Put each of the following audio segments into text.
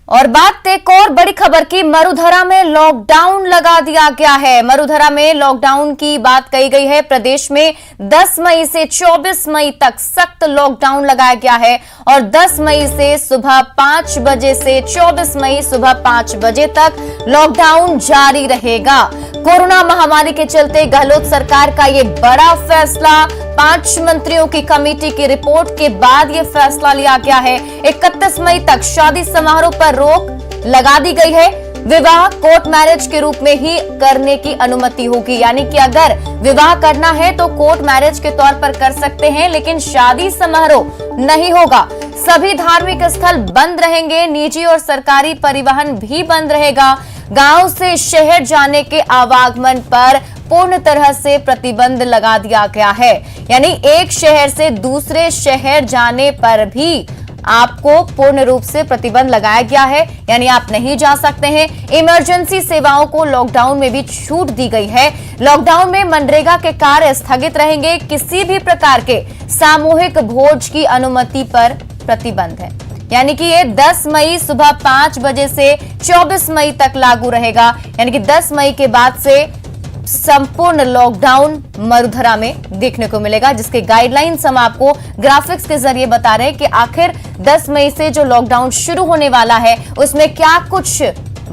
और बात एक और बड़ी खबर की, मरुधरा में लॉकडाउन लगा दिया गया है। मरुधरा में लॉकडाउन की बात कही गई है। प्रदेश में 10 मई से 24 मई तक सख्त लॉकडाउन लगाया गया है और 10 मई से सुबह 5 बजे से 24 मई सुबह 5 बजे तक लॉकडाउन जारी रहेगा। कोरोना महामारी के चलते गहलोत सरकार का ये बड़ा फैसला, 5 मंत्रियों की कमेटी की रिपोर्ट के बाद ये फैसला लिया गया है। 31 मई तक शादी समारोह पर रोक लगा दी गई है। विवाह कोर्ट मैरिज के रूप में ही करने की अनुमति होगी, यानी कि अगर विवाह करना है तो कोर्ट मैरिज के तौर पर कर सकते हैं, लेकिन शादी समारोह नहीं होगा। सभी धार्मिक स्थल बंद रहेंगे, निजी और सरकारी परिवहन भी बंद रहेगा। गांव से शहर जाने के आवागमन पर पूर्ण तरह से प्रतिबंध लगा दिया गया है, यानी एक शहर से दूसरे शहर जाने पर भी आपको पूर्ण रूप से प्रतिबंध लगाया गया है, यानी आप नहीं जा सकते हैं। इमरजेंसी सेवाओं को लॉकडाउन में भी छूट दी गई है। लॉकडाउन में मनरेगा के कार्य स्थगित रहेंगे। किसी भी प्रकार के सामूहिक भोज की अनुमति पर प्रतिबंध है, यानी कि ये 10 मई सुबह 5 बजे से 24 मई तक लागू रहेगा। यानी कि 10 मई के बाद से संपूर्ण लॉकडाउन मरुधरा में देखने को मिलेगा, जिसके गाइडलाइंस हम आपको ग्राफिक्स के जरिए बता रहे हैं कि आखिर 10 मई से जो लॉकडाउन शुरू होने वाला है उसमें क्या कुछ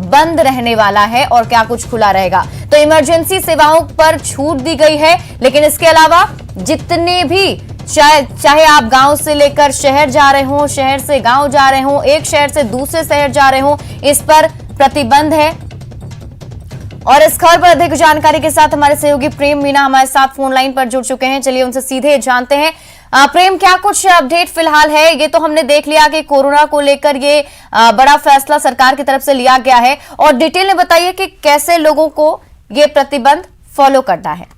बंद रहने वाला है और क्या कुछ खुला रहेगा। तो इमरजेंसी सेवाओं पर छूट दी गई है, लेकिन इसके अलावा जितने भी चाहे आप गांव से लेकर शहर जा रहे हो, शहर से गांव जा रहे हो, एक शहर से दूसरे शहर जा रहे हो, इस पर प्रतिबंध है। और इस खबर पर अधिक जानकारी के साथ हमारे सहयोगी प्रेम मीना हमारे साथ फोन लाइन पर जुड़ चुके हैं। चलिए उनसे सीधे जानते हैं। प्रेम, क्या कुछ अपडेट फिलहाल है? ये तो हमने देख लिया कि कोरोना को लेकर ये बड़ा फैसला सरकार की तरफ से लिया गया है, और डिटेल में बताइए कि कैसे लोगों को ये प्रतिबंध फॉलो करना है।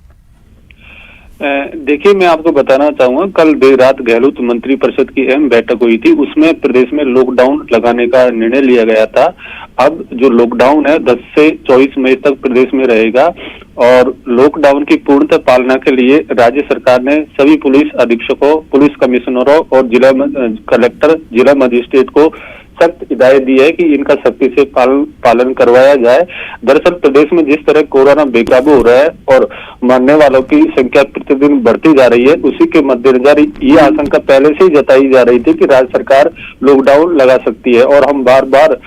देखिए, मैं आपको बताना चाहूंगा, कल देर रात गहलोत मंत्री परिषद की अहम बैठक हुई थी। उसमें प्रदेश में लॉकडाउन लगाने का निर्णय लिया गया था। अब जो लॉकडाउन है 10 से 24 मई तक प्रदेश में रहेगा, और लॉकडाउन की पूर्णतः पालना के लिए राज्य सरकार ने सभी पुलिस अधीक्षकों, पुलिस कमिश्नरों और जिला कलेक्टर, जिला मजिस्ट्रेट को सख्त हिदायत दी है कि इनका सख्ती से पालन करवाया जाए। दरअसल प्रदेश में जिस तरह कोरोना बेकाबू हो रहा है और मरने वालों की संख्या प्रतिदिन बढ़ती जा रही है, उसी के मद्देनजर ये आशंका पहले से ही जताई जा रही थी कि राज्य सरकार लॉकडाउन लगा सकती है, और हम बार बार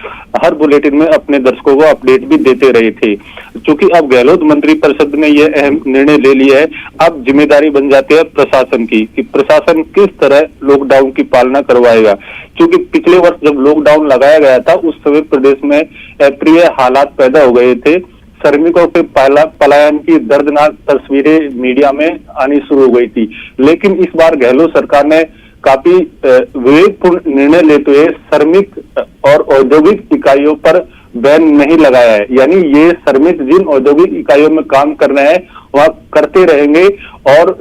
हर बुलेटिन में अपने दर्शकों को अपडेट भी देते रहे थे। चूंकि अब गहलोत मंत्री परिषद ने यह अहम निर्णय ले लिया है, अब जिम्मेदारी बन जाती है प्रशासन की कि प्रशासन किस तरह लॉकडाउन की पालना करवाएगा। क्योंकि पिछले वर्ष जब लॉकडाउन लगाया गया था उस समय प्रदेश में अप्रिय हालात पैदा हो गए थे। श्रमिकों के पलायन की दर्दनाक तस्वीरें मीडिया में आनी शुरू हो गई थी, लेकिन इस बार गहलोत सरकार ने काफी विवेकपूर्ण निर्णय लेते हुए श्रमिक और औद्योगिक इकाइयों पर बैन नहीं लगाया है। यानी ये श्रमिक जिन औद्योगिक इकाइयों में काम कर रहे हैं वह करते रहेंगे, और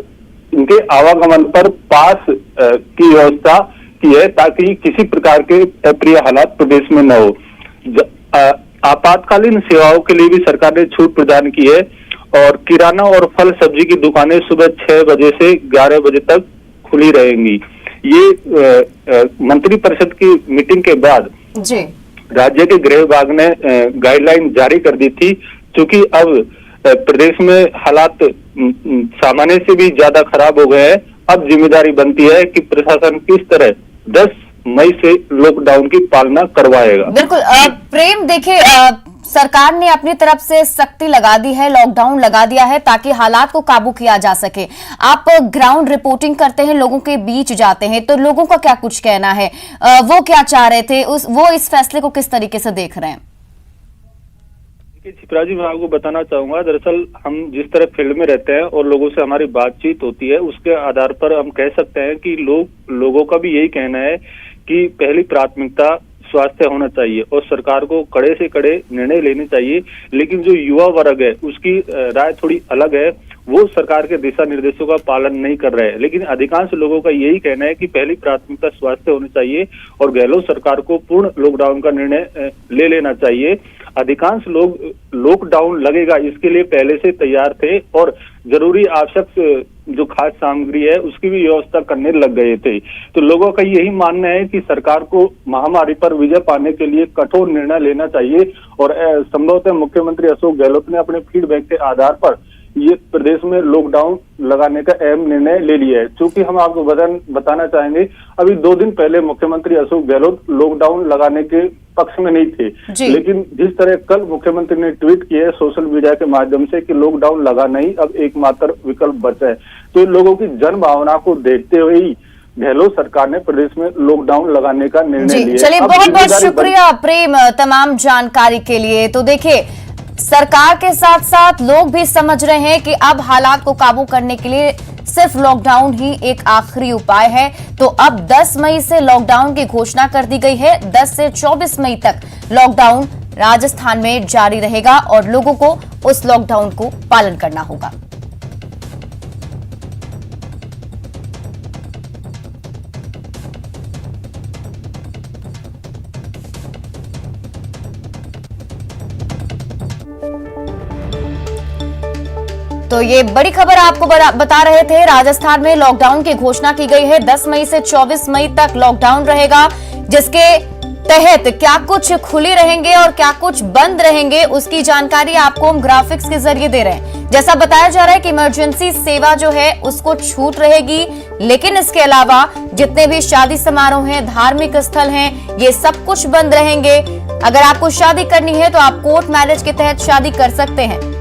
इनके आवागमन पर पास की व्यवस्था की है ताकि किसी प्रकार के अप्रिय हालात प्रदेश में न हो। आपातकालीन सेवाओं के लिए भी सरकार ने छूट प्रदान की है, और किराना और फल सब्जी की दुकानें सुबह 6 बजे से 11 बजे तक खुली रहेंगी। ये मंत्री परिषद की मीटिंग के बाद जी राज्य के गृह विभाग ने गाइडलाइन जारी कर दी थी। क्योंकि अब प्रदेश में हालात सामान्य से भी ज्यादा खराब हो गए हैं। अब जिम्मेदारी बनती है कि प्रशासन किस तरह 10 मई से लॉकडाउन की पालना करवाएगा। बिल्कुल प्रेम, देखिए सरकार ने अपनी तरफ से सख्ती लगा दी है, लॉकडाउन लगा दिया है ताकि हालात को काबू किया जा सके। आप ग्राउंड रिपोर्टिंग करते हैं, लोगों के बीच जाते हैं, तो लोगों का क्या कुछ कहना है? वो क्या चाह रहे थे, वो इस फैसले को किस तरीके से देख रहे हैं? छिपरा जी, मैं आपको बताना चाहूंगा, दरअसल हम जिस तरह फील्ड में रहते हैं और लोगों से हमारी बातचीत होती है, उसके आधार पर हम कह सकते हैं कि लोगों का भी यही कहना है कि पहली प्राथमिकता स्वास्थ्य होना चाहिए और सरकार को कड़े से कड़े निर्णय लेने चाहिए। लेकिन जो युवा वर्ग है उसकी राय थोड़ी अलग है, वो सरकार के दिशा निर्देशों का पालन नहीं कर रहे हैं। लेकिन अधिकांश लोगों का यही कहना है कि पहली प्राथमिकता स्वास्थ्य होनी चाहिए और गहलोत सरकार को पूर्ण लॉकडाउन का निर्णय ले लेना चाहिए। अधिकांश लोग लॉकडाउन लगेगा इसके लिए पहले से तैयार थे और जरूरी आवश्यक जो खाद्य सामग्री है उसकी भी व्यवस्था करने लग गए थे। तो लोगों का यही मानना है कि सरकार को महामारी पर विजय पाने के लिए कठोर निर्णय लेना चाहिए और संभवतः मुख्यमंत्री अशोक गहलोत ने अपने फीडबैक के आधार पर ये प्रदेश में लॉकडाउन लगाने का अहम निर्णय ले लिया है। क्योंकि हम आपको बताना चाहेंगे, अभी 2 दिन पहले मुख्यमंत्री अशोक गहलोत लॉकडाउन लगाने के पक्ष में नहीं थे, लेकिन जिस तरह कल मुख्यमंत्री ने ट्वीट किया है सोशल मीडिया के माध्यम से कि लॉकडाउन लगाना ही अब एकमात्र विकल्प बचा है, तो लोगों की जन भावना को देखते हुए ही गहलोत सरकार ने प्रदेश में लॉकडाउन लगाने का निर्णय लिया। चलिए, बहुत बहुत शुक्रिया प्रेम तमाम जानकारी के लिए। तो देखिए, सरकार के साथ साथ लोग भी समझ रहे हैं कि अब हालात को काबू करने के लिए सिर्फ लॉकडाउन ही एक आखिरी उपाय है। तो अब 10 मई से लॉकडाउन की घोषणा कर दी गई है। 10 से 24 मई तक लॉकडाउन राजस्थान में जारी रहेगा और लोगों को उस लॉकडाउन को पालन करना होगा। तो ये बड़ी खबर आपको बता रहे थे। राजस्थान में लॉकडाउन की घोषणा की गई है। 10 मई से 24 मई तक लॉकडाउन रहेगा, जिसके तहत क्या कुछ खुले रहेंगे और क्या कुछ बंद रहेंगे उसकी जानकारी आपको हम ग्राफिक्स के जरिए दे रहे हैं। जैसा बताया जा रहा है कि इमरजेंसी सेवा जो है उसको छूट रहेगी, लेकिन इसके अलावा जितने भी शादी समारोह हैं, धार्मिक स्थल हैं, ये सब कुछ बंद रहेंगे। अगर आपको शादी करनी है तो आप कोर्ट मैरिज के तहत शादी कर सकते हैं।